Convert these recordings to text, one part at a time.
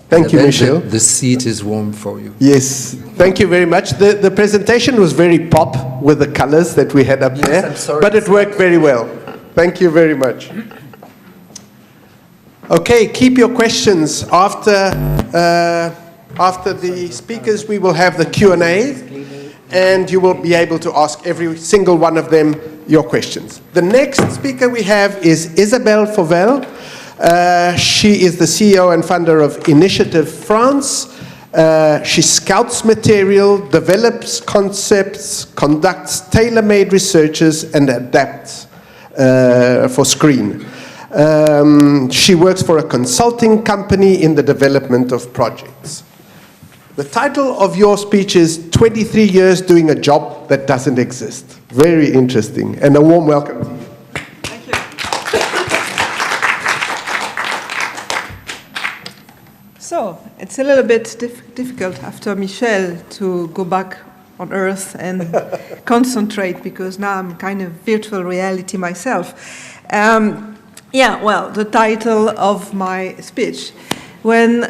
Thank you, Michel. The seat is warm for you. Yes, thank you very much. The presentation was very pop with the colors that we had up there, I'm sorry. but it worked very well. Thank you very much. Okay, keep your questions. After the speakers, we will have the Q&A, and you will be able to ask every single one of them your questions. The next speaker we have is Isabelle Fauvele. She is the CEO and founder of Initiative France. She scouts material, develops concepts, conducts tailor-made researches, and adapts for screen. She works for a consulting company in the development of projects. The title of your speech is 23 Years Doing a Job That Doesn't Exist. Very interesting, and a warm welcome to you. Thank you. So, it's a little bit difficult after Michel to go back on Earth and concentrate, because now I'm kind of virtual reality myself. Yeah, well, the title of my speech. When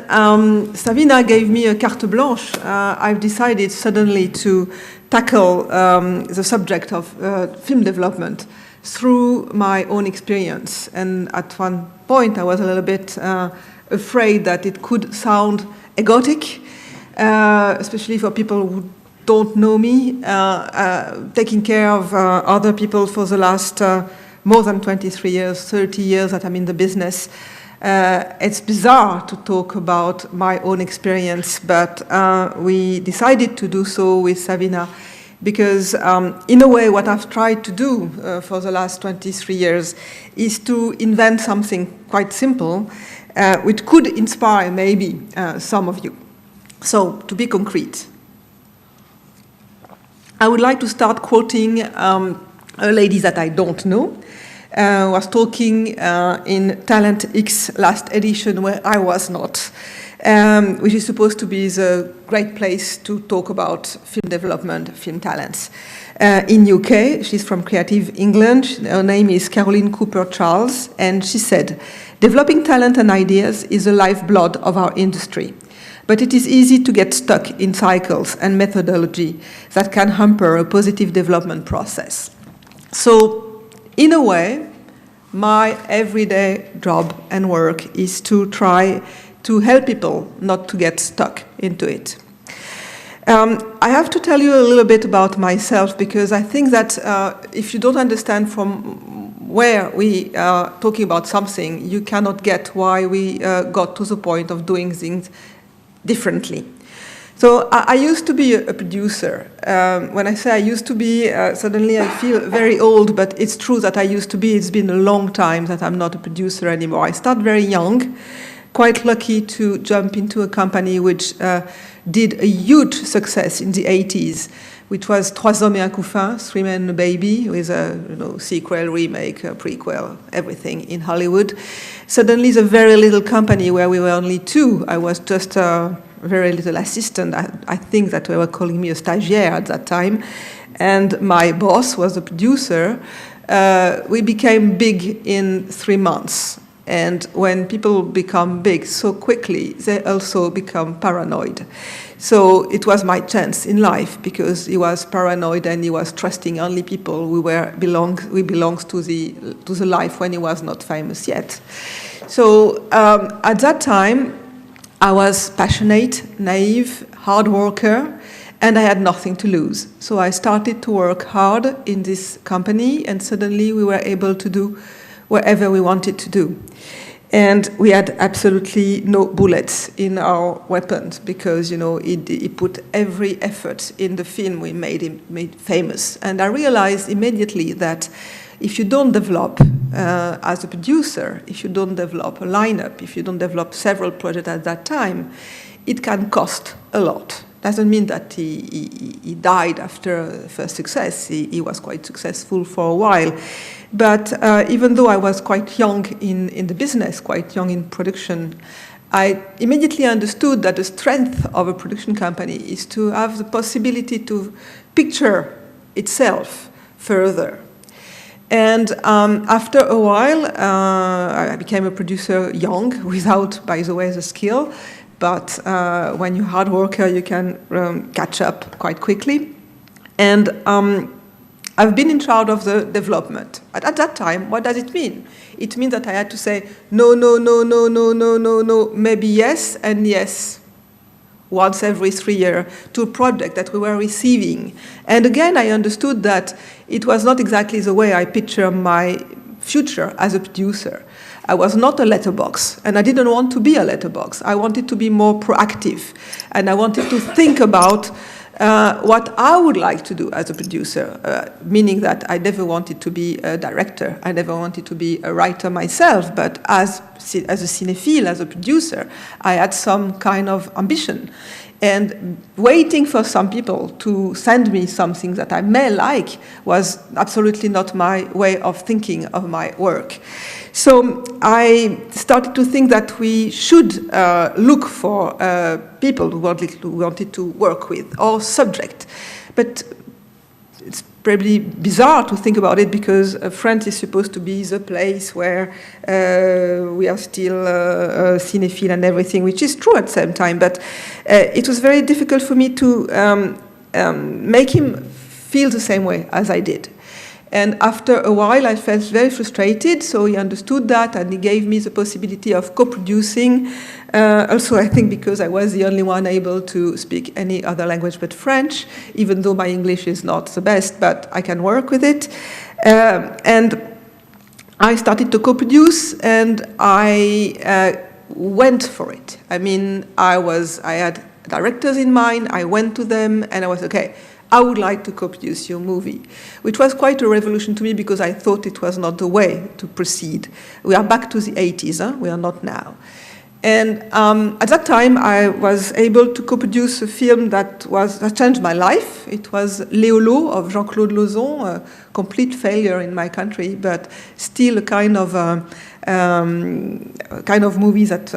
Savina gave me a carte blanche, I've decided suddenly to tackle the subject of film development through my own experience. And at one point, I was a little bit afraid that it could sound egotic, especially for people who don't know me, taking care of other people for the last more than 23 years, 30 years that I'm in the business. It's bizarre to talk about my own experience, but we decided to do so with Savina because, in a way, what I've tried to do for the last 23 years is to invent something quite simple, which could inspire maybe some of you. So, to be concrete, I would like to start quoting a lady that I don't know, was talking in Talent X last edition where I was not, which is supposed to be the great place to talk about film development, film talents. In UK, she's from Creative England. Her name is Caroline Cooper Charles, and she said, "Developing talent and ideas is the lifeblood of our industry. But it is easy to get stuck in cycles and methodology that can hamper a positive development process." So, in a way, my everyday job and work is to try to help people not to get stuck into it. I have to tell you a little bit about myself, because I think that if you don't understand from where we are talking about something, you cannot get why we got to the point of doing things differently. So I used to be a producer. When I say I used to be, suddenly I feel very old, but it's true that I used to be. It's been a long time that I'm not a producer anymore. I started very young, quite lucky to jump into a company which did a huge success in the 80s, which was Trois Hommes et un Couffin, Three Men and a Baby, with a sequel, remake, prequel, everything in Hollywood. Suddenly, the very little company where we were only two, I was just a very little assistant. I think that they were calling me a stagiaire at that time. And my boss was a producer. We became big in 3 months. And when people become big so quickly, they also become paranoid. So it was my chance in life, because he was paranoid and he was trusting only people we belonged to the life when he was not famous yet. So at that time, I was passionate, naive, hard worker, and I had nothing to lose. So I started to work hard in this company, and suddenly we were able to do whatever we wanted to do. And we had absolutely no bullets in our weapons, because, he put every effort in the film we made famous. And I realized immediately that if you don't develop as a producer, if you don't develop a lineup, if you don't develop several projects at that time, it can cost a lot. Doesn't mean that he died after first success. He was quite successful for a while. But even though I was quite young in the business, quite young in production, I immediately understood that the strength of a production company is to have the possibility to picture itself further. And after a while, I became a producer young, without, by the way, the skill. but when you're a hard worker, you can catch up quite quickly. And I've been in charge of the development. At that time, what does it mean? It means that I had to say no, no, no, no, no, no, no, no, maybe yes and yes, once every 3 years, to a project that we were receiving. And again, I understood that it was not exactly the way I picture my future as a producer. I was not a letterbox, and I didn't want to be a letterbox. I wanted to be more proactive, and I wanted to think about what I would like to do as a producer, meaning that I never wanted to be a director. I never wanted to be a writer myself, but as a cinephile, as a producer, I had some kind of ambition. And waiting for some people to send me something that I may like was absolutely not my way of thinking of my work. So I started to think that we should look for people who wanted to work with, or subject. But it's probably bizarre to think about it, because France is supposed to be the place where we are still cinephile and everything, which is true at the same time. But it was very difficult for me to make him feel the same way as I did. And after a while, I felt very frustrated, so he understood that, and he gave me the possibility of co-producing. Also, I think because I was the only one able to speak any other language but French, even though my English is not the best, but I can work with it. And I started to co-produce, and I went for it. I mean, I had directors in mind, I went to them, and I was, okay, I would like to co-produce your movie, which was quite a revolution to me, because I thought it was not the way to proceed. We are back to the 80s, we are not now. And at that time, I was able to co-produce a film that changed my life. It was Léolo of Jean-Claude Lauzon, a complete failure in my country, but still a kind of movie that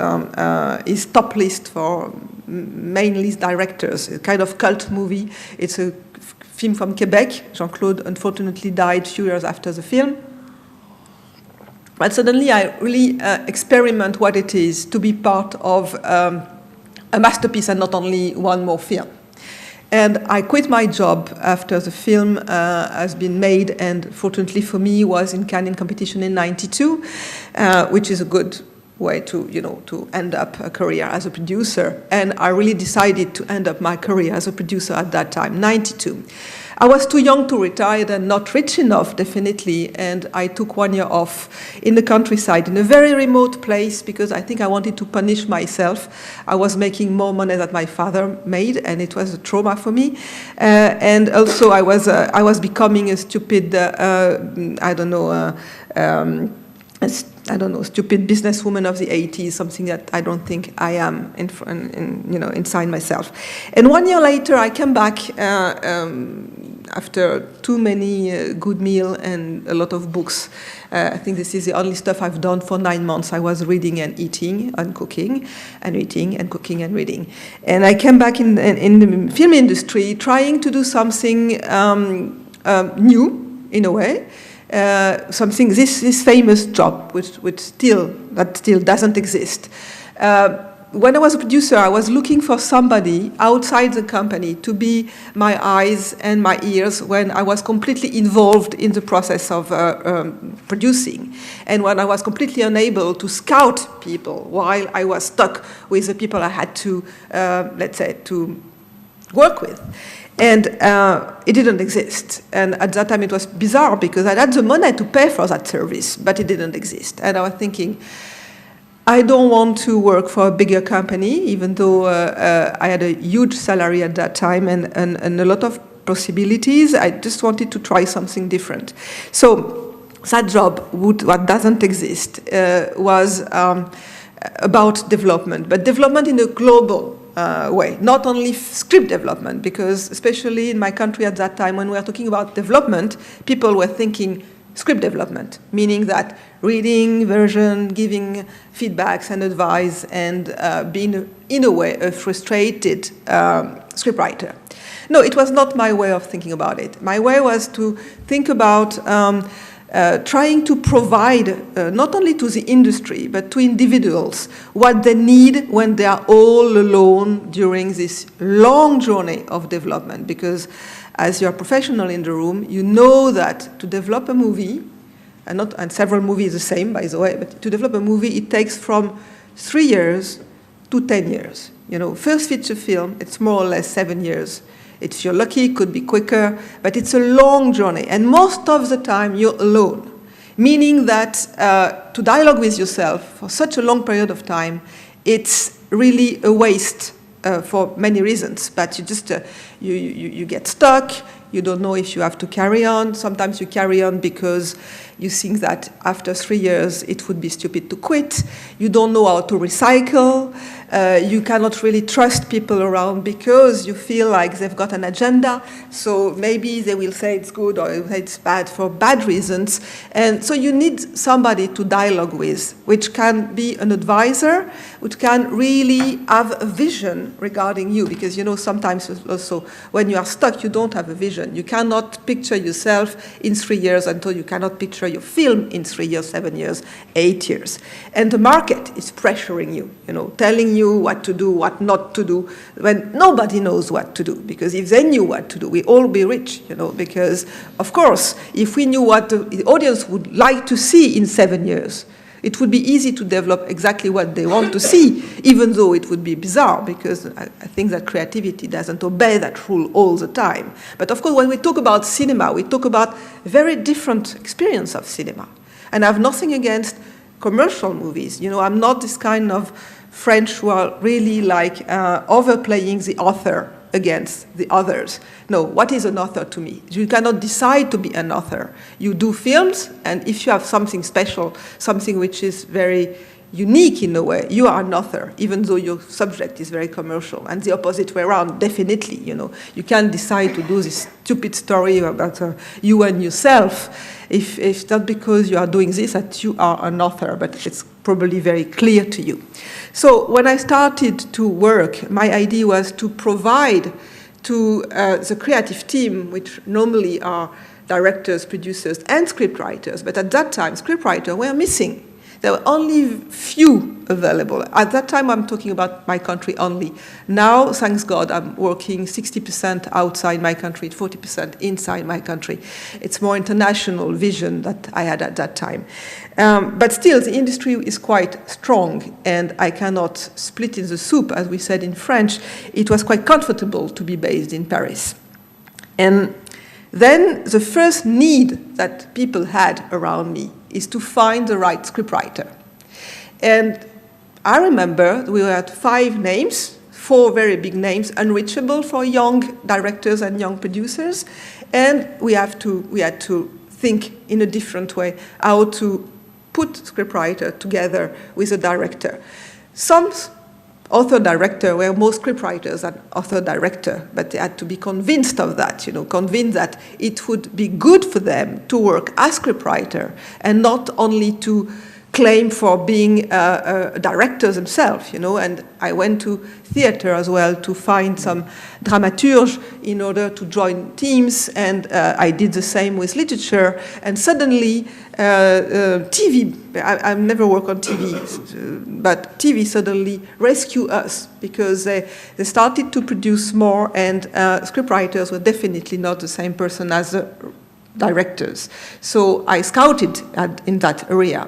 is top list for main list directors, a kind of cult movie. It's a film from Quebec. Jean-Claude unfortunately died a few years after the film. But suddenly I really experiment what it is to be part of a masterpiece and not only one more film. And I quit my job after the film has been made, and fortunately for me was in Cannes competition in '92, which is a good way to end up a career as a producer. And I really decided to end up my career as a producer at that time, '92. I was too young to retire and not rich enough, definitely, and I took 1 year off in the countryside, in a very remote place, because I think I wanted to punish myself. I was making more money than my father made, and it was a trauma for me. And also I was becoming a stupid, stupid businesswoman of the 80s, something that I don't think I am inside myself. And 1 year later, I came back after too many good meals and a lot of books. I think this is the only stuff I've done for 9 months. I was reading and eating and cooking, and eating and cooking and reading. And I came back in the film industry, trying to do something new, in a way. Something, this famous job, which still doesn't exist. When I was a producer, I was looking for somebody outside the company to be my eyes and my ears when I was completely involved in the process of producing, and when I was completely unable to scout people while I was stuck with the people I had to, to work with. And it didn't exist. And at that time it was bizarre, because I had the money to pay for that service, but it didn't exist. And I was thinking, I don't want to work for a bigger company, even though I had a huge salary at that time and a lot of possibilities. I just wanted to try something different. So that job, what doesn't exist, was about development, but development in a global way, not only script development, because especially in my country at that time, when we were talking about development, people were thinking script development, meaning that reading version, giving feedbacks and advice, and being, in a way, a frustrated scriptwriter. No, it was not my way of thinking about it. My way was to think about trying to provide not only to the industry but to individuals what they need when they are all alone during this long journey of development. Because as you're a professional in the room, you know that to develop a movie, and several movies the same, by the way, but to develop a movie, it takes from 3 years to 10 years. You know, first feature film, it's more or less 7 years. If you're lucky, it could be quicker, but it's a long journey. And most of the time, you're alone, meaning that to dialogue with yourself for such a long period of time, it's really a waste for many reasons. But you just, you get stuck. You don't know if you have to carry on. Sometimes you carry on because you think that after 3 years, it would be stupid to quit. You don't know how to recycle. You cannot really trust people around because you feel like they've got an agenda. So maybe they will say it's good or it's bad for bad reasons. And so you need somebody to dialogue with, which can be an advisor, which can really have a vision regarding you. Because, you know, sometimes also when you are stuck, you don't have a vision. You cannot picture yourself in 3 years until you cannot picture your film in 3 years, 7 years, 8 years. And the market is pressuring you, you know, telling you what to do, what not to do, when nobody knows what to do. Because if they knew what to do, we'd all be rich, you know, because, of course, if we knew what the audience would like to see in 7 years, it would be easy to develop exactly what they want to see, even though it would be bizarre, because I think that creativity doesn't obey that rule all the time. But of course, when we talk about cinema, we talk about a very different experience of cinema. And I have nothing against commercial movies. You know, I'm not this kind of French who are really like overplaying the author against the others. No, what is an author to me? You cannot decide to be an author. You do films, and if you have something special, something which is very unique in a way, you are an author, even though your subject is very commercial. And the opposite way around, definitely, you know. You can't decide to do this stupid story about you and yourself if it's not because you are doing this that you are an author, but it's probably very clear to you. So when I started to work, my idea was to provide to the creative team, which normally are directors, producers, and scriptwriters, but at that time, scriptwriters were missing. There were only few available. At that time, I'm talking about my country only. Now, thanks God, I'm working 60% outside my country, 40% inside my country. It's more international vision that I had at that time. But still, the industry is quite strong, and I cannot split in the soup, as we said in French. It was quite comfortable to be based in Paris. And then the first need that people had around me is to find the right scriptwriter. And I remember we had 5 names, 4 very big names, unreachable for young directors and young producers. And we had to think in a different way how to put scriptwriter together with a director. Some author-director were more scriptwriters than author-director, but they had to be convinced of that, you know, convinced that it would be good for them to work as scriptwriter and not only to claim for being directors themselves, you know. And I went to theater as well to find some dramaturge in order to join teams, and I did the same with literature. And suddenly, TV, I've never worked on TV, but TV suddenly rescued us because they started to produce more, and scriptwriters were definitely not the same person as the directors. So I scouted in that area.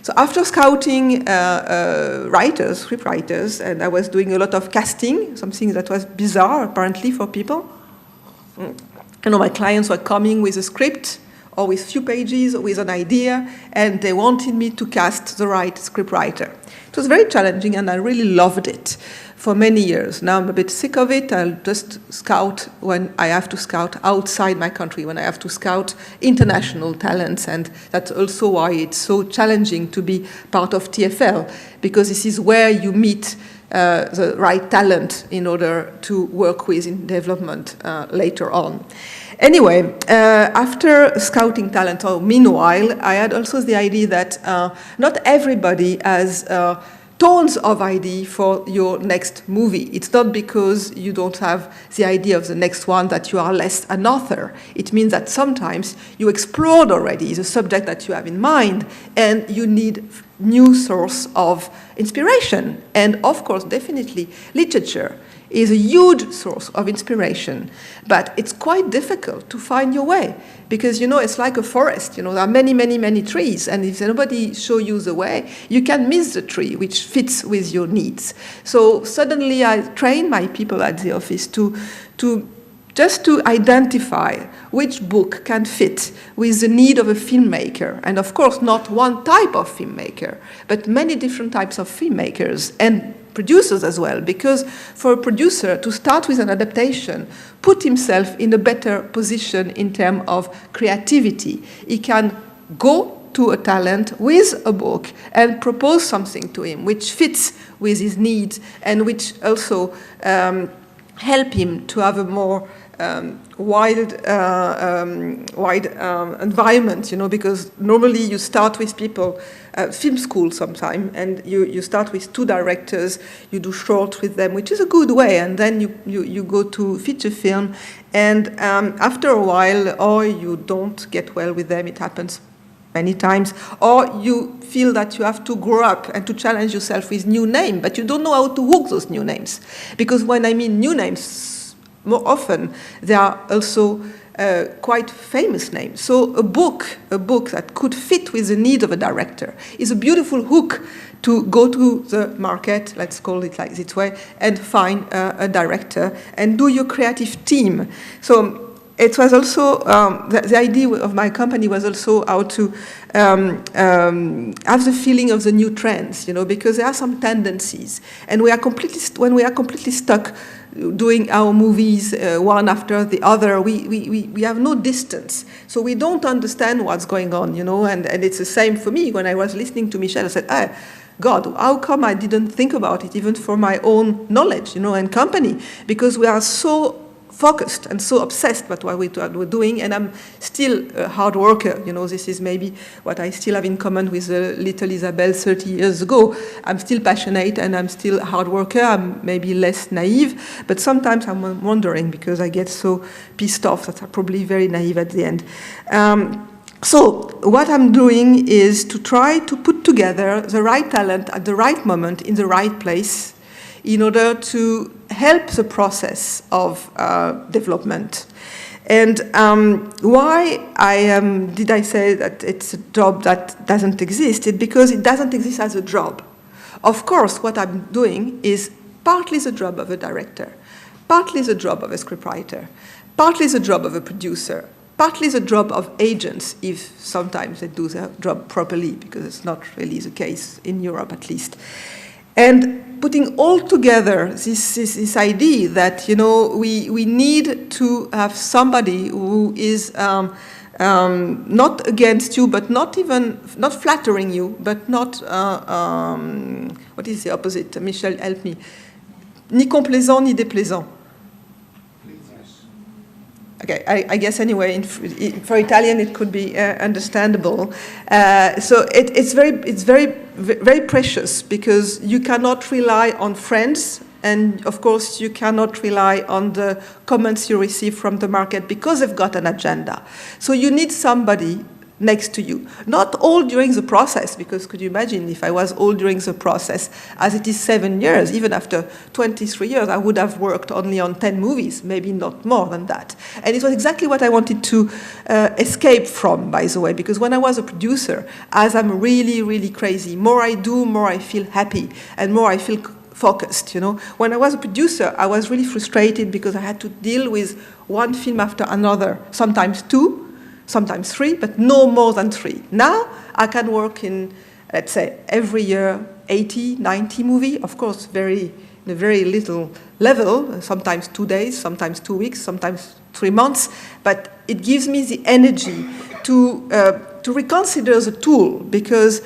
So after scouting writers, scriptwriters, and I was doing a lot of casting, something that was bizarre apparently for people. You know, my clients were coming with a script or with few pages or with an idea, and they wanted me to cast the right scriptwriter. It was very challenging, and I really loved it for many years. Now I'm a bit sick of it. I'll just scout when I have to scout outside my country, when I have to scout international talents, and that's also why it's so challenging to be part of TFL, because this is where you meet the right talent in order to work with in development later on. Anyway, after scouting talent, or meanwhile, I had also the idea that not everybody has tons of idea for your next movie. It's not because you don't have the idea of the next one that you are less an author. It means that sometimes you explored already the subject that you have in mind and you need new source of inspiration. And of course, definitely, literature is a huge source of inspiration, but it's quite difficult to find your way because, it's like a forest, there are many, many, many trees, and if nobody show you the way, you can miss the tree which fits with your needs. So suddenly I train my people at the office to identify which book can fit with the need of a filmmaker. And of course, not one type of filmmaker, but many different types of filmmakers and producers as well, because for a producer to start with an adaptation, put himself in a better position in terms of creativity. He can go to a talent with a book and propose something to him which fits with his needs and which also help him to have a more wide environment, because normally you start with people, film school sometime, and you start with 2 directors, you do short with them, which is a good way, and then you go to feature film, and after a while, or you don't get well with them, it happens many times, or you feel that you have to grow up and to challenge yourself with new names, but you don't know how to hook those new names, because when I mean new names, more often, they are also quite famous names. So a book that could fit with the need of a director is a beautiful hook to go to the market, let's call it like this way, and find a director and do your creative team. So it was also, the idea of my company was also how to have the feeling of the new trends, because there are some tendencies, and when we are completely stuck doing our movies one after the other, we have no distance, so we don't understand what's going on, and it's the same for me. When I was listening to Michel, I said, God, how come I didn't think about it, even for my own knowledge, and company, because we are so focused and so obsessed about what we're doing, and I'm still a hard worker. This is maybe what I still have in common with little Isabelle 30 years ago. I'm still passionate and I'm still a hard worker. I'm maybe less naive, but sometimes I'm wondering because I get so pissed off that I'm probably very naive at the end. So what I'm doing is to try to put together the right talent at the right moment in the right place in order to help the process of development. And why did I say that it's a job that doesn't exist? It's because it doesn't exist as a job. Of course, what I'm doing is partly the job of a director, partly the job of a scriptwriter, partly the job of a producer, partly the job of agents, if sometimes they do their job properly, because it's not really the case in Europe at least. And putting all together this idea that, we need to have somebody who is not against you, but not flattering you, but not, what is the opposite? Michel, help me. Ni complaisant, ni déplaisant. Okay, I guess anyway, for Italian it could be understandable. So it's very precious, because you cannot rely on friends, and of course you cannot rely on the comments you receive from the market because they've got an agenda. So you need somebody next to you. Not all during the process, because could you imagine if I was all during the process, as it is 7 years, even after 23 years, I would have worked only on 10 movies, maybe not more than that. And it was exactly what I wanted to escape from, by the way, because when I was a producer, as I'm really, really crazy, more I do, more I feel happy, and more I feel focused, When I was a producer, I was really frustrated because I had to deal with one film after another, sometimes 2, sometimes 3, but no more than 3. Now I can work in, let's say, every year 80, 90 movie, of course, in a very little level, sometimes 2 days, sometimes 2 weeks, sometimes 3 months, but it gives me the energy to reconsider the tool, because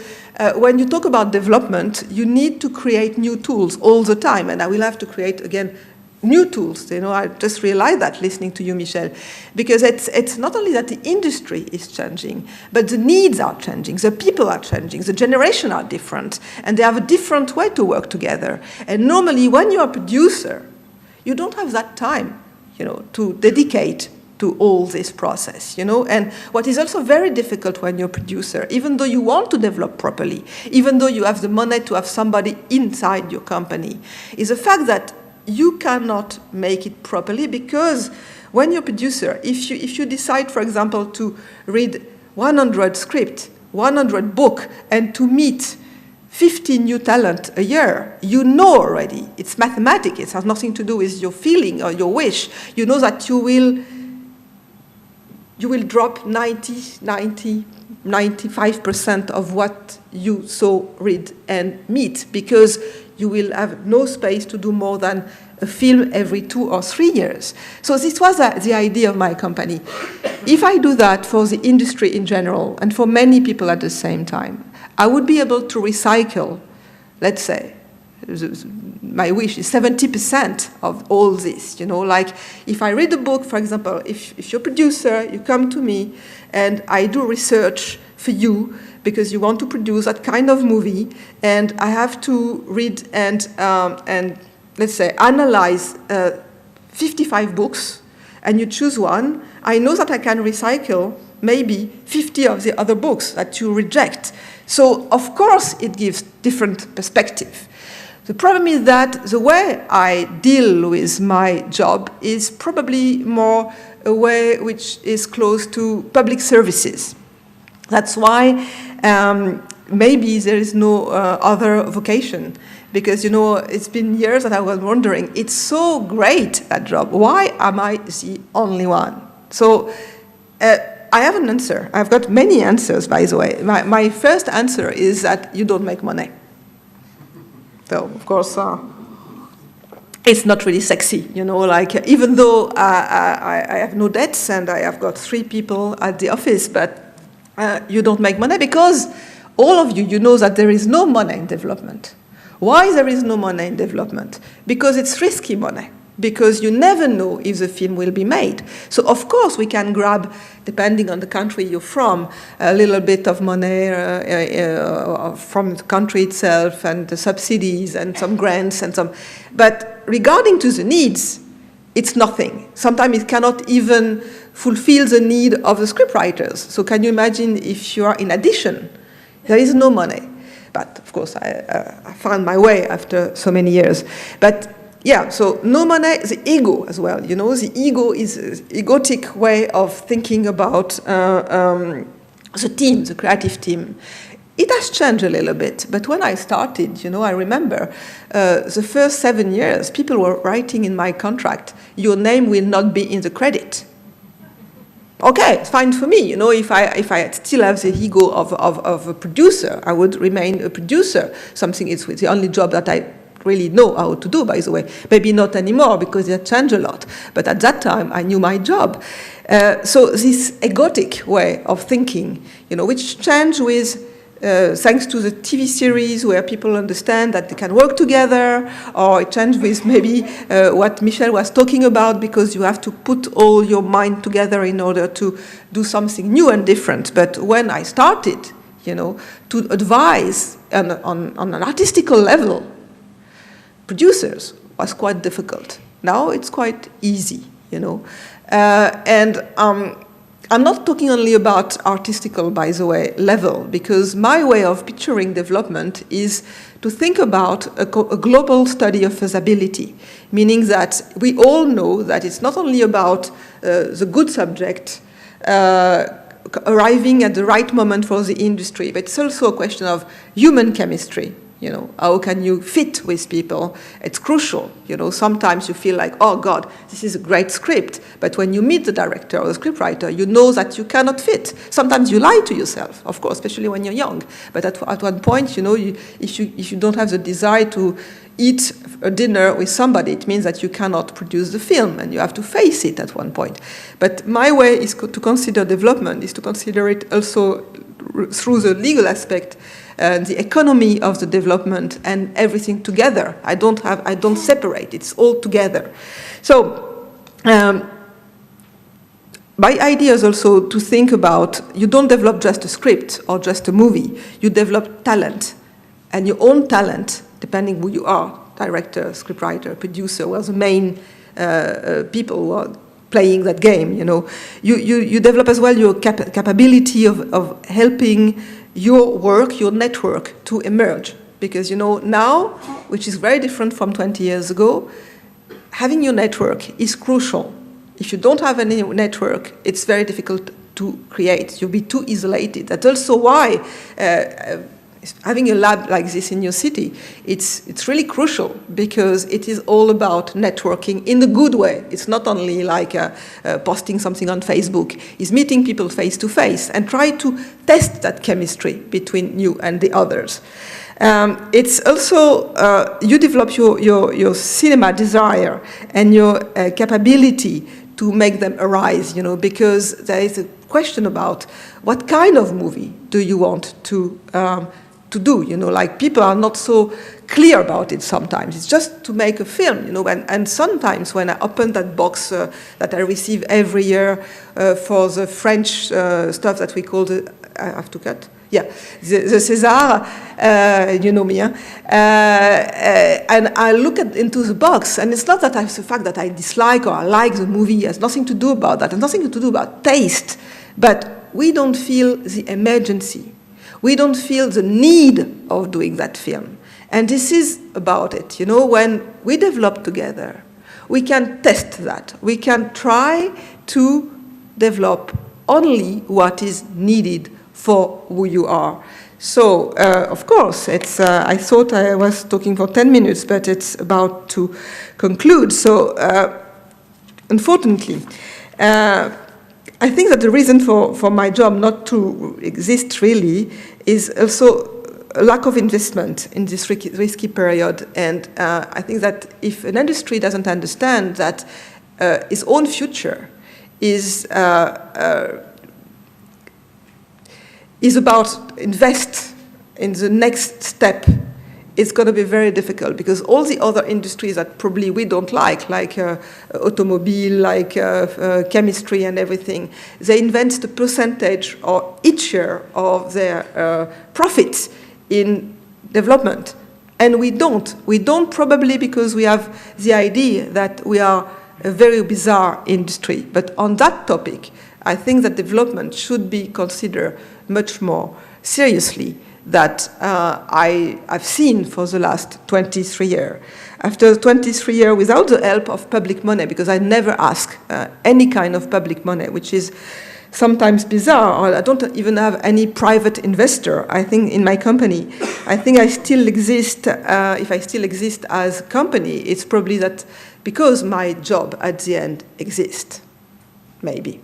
when you talk about development, you need to create new tools all the time, and I will have to create, again, new tools. I just realized that listening to you, Michel, because it's not only that the industry is changing, but the needs are changing, the people are changing, the generation are different, and they have a different way to work together. And normally, when you're a producer, you don't have that time, to dedicate to all this process, And what is also very difficult when you're a producer, even though you want to develop properly, even though you have the money to have somebody inside your company, is the fact that you cannot make it properly, because when you're a producer, if you decide, for example, to read 100 scripts, 100 book, and to meet 50 new talent a year, you know already, it's mathematics, it has nothing to do with your feeling or your wish. You know that you will drop 95% of what you saw, read, and meet, because you will have no space to do more than a film every 2 or 3 years. So this was the idea of my company. If I do that for the industry in general, and for many people at the same time, I would be able to recycle, let's say, my wish is 70% of all this, like if I read a book, for example, if you're a producer, you come to me and I do research for you because you want to produce that kind of movie, and I have to read and let's say analyze 55 books, and you choose one, I know that I can recycle maybe 50 of the other books that you reject. So of course it gives different perspective. The problem is that the way I deal with my job is probably more a way which is close to public services. That's why maybe there is no other vocation, because, it's been years that I was wondering, it's so great, that job, why am I the only one? So I have an answer. I've got many answers, by the way. My first answer is that you don't make money. So, of course, it's not really sexy, like, even though I have no debts and I have got 3 people at the office, but you don't make money because all of you know that there is no money in development. Why there is no money in development? Because it's risky money. Because you never know if the film will be made. So, of course, we can grab, depending on the country you're from, a little bit of money from the country itself, and the subsidies, and some grants, and some. But regarding to the needs, it's nothing. Sometimes it cannot even fulfill the need of the scriptwriters. So can you imagine if you are in addition? There is no money. But, of course, I found my way after so many years. But yeah, so no money, the ego as well. The ego is an egotic way of thinking about the team, the creative team. It has changed a little bit, but when I started, I remember the first 7 years, people were writing in my contract, your name will not be in the credit. Okay, it's fine for me. If I still have the ego of a producer, I would remain a producer. It's the only job that I really know how to do, by the way. Maybe not anymore because it changed a lot. But at that time, I knew my job. So this egotic way of thinking, which changed with thanks to the TV series where people understand that they can work together, or it changed with maybe what Michel was talking about, because you have to put all your mind together in order to do something new and different. But when I started, to advise on an artistical level, producers was quite difficult. Now it's quite easy, and I'm not talking only about artistical, by the way, level, because my way of picturing development is to think about a global study of feasibility, meaning that we all know that it's not only about the good subject arriving at the right moment for the industry, but it's also a question of human chemistry. How can you fit with people? It's crucial. Sometimes you feel like, oh God, this is a great script. But when you meet the director or the scriptwriter, you know that you cannot fit. Sometimes you lie to yourself, of course, especially when you're young. But at one point, if you don't have the desire to eat a dinner with somebody, it means that you cannot produce the film, and you have to face it at one point. But my way is to consider development, is to consider it also through the legal aspect, the economy of the development and everything together. I don't separate. It's all together. So my idea is also to think about, you don't develop just a script or just a movie. You develop talent, and your own talent, depending who you are, director, scriptwriter, producer, well, the main people who are playing that game, you know. You develop as well your capability of helping your work, your network to emerge. Because, you know, now, which is very different from 20 years ago, having your network is crucial. If you don't have any network, it's very difficult to create. You'll be too isolated. That's also why having a lab like this in your city, it's really crucial, because it is all about networking in the good way. It's not only like posting something on Facebook. It's meeting people face to face and try to test that chemistry between you and the others. It's also, you develop your cinema desire and your capability to make them arise, you know, because there is a question about what kind of movie do you want to do, you know, like people are not so clear about it sometimes. It's just to make a film, you know, and sometimes when I open that box that I receive every year for the French stuff that we call the, I have to cut? Yeah, the César, you know me, and I look into the box, and it's not that it's the fact that I dislike or I like the movie. It has nothing to do about that. It has nothing to do about taste. But we don't feel the emergency. We don't feel the need of doing that film. And this is about it. You know, when we develop together, we can test that. We can try to develop only what is needed for who you are. So, of course, it's, I thought I was talking for 10 minutes, but it's about to conclude. So, unfortunately, I think that the reason for my job not to exist really is also a lack of investment in this risky period. And I think that if an industry doesn't understand that its own future is about invest in the next step, it's going to be very difficult, because all the other industries that probably we don't like automobile, like chemistry and everything, they invest the percentage or each year of their profits in development. And we don't. We don't probably because we have the idea that we are a very bizarre industry. But on that topic, I think that development should be considered much more seriously that I've seen for the last 23 years. After 23 years without the help of public money, because I never ask any kind of public money, which is sometimes bizarre, or I don't even have any private investor, I think, in my company. I think I still exist, if I still exist as a company, it's probably that because my job at the end exists, maybe.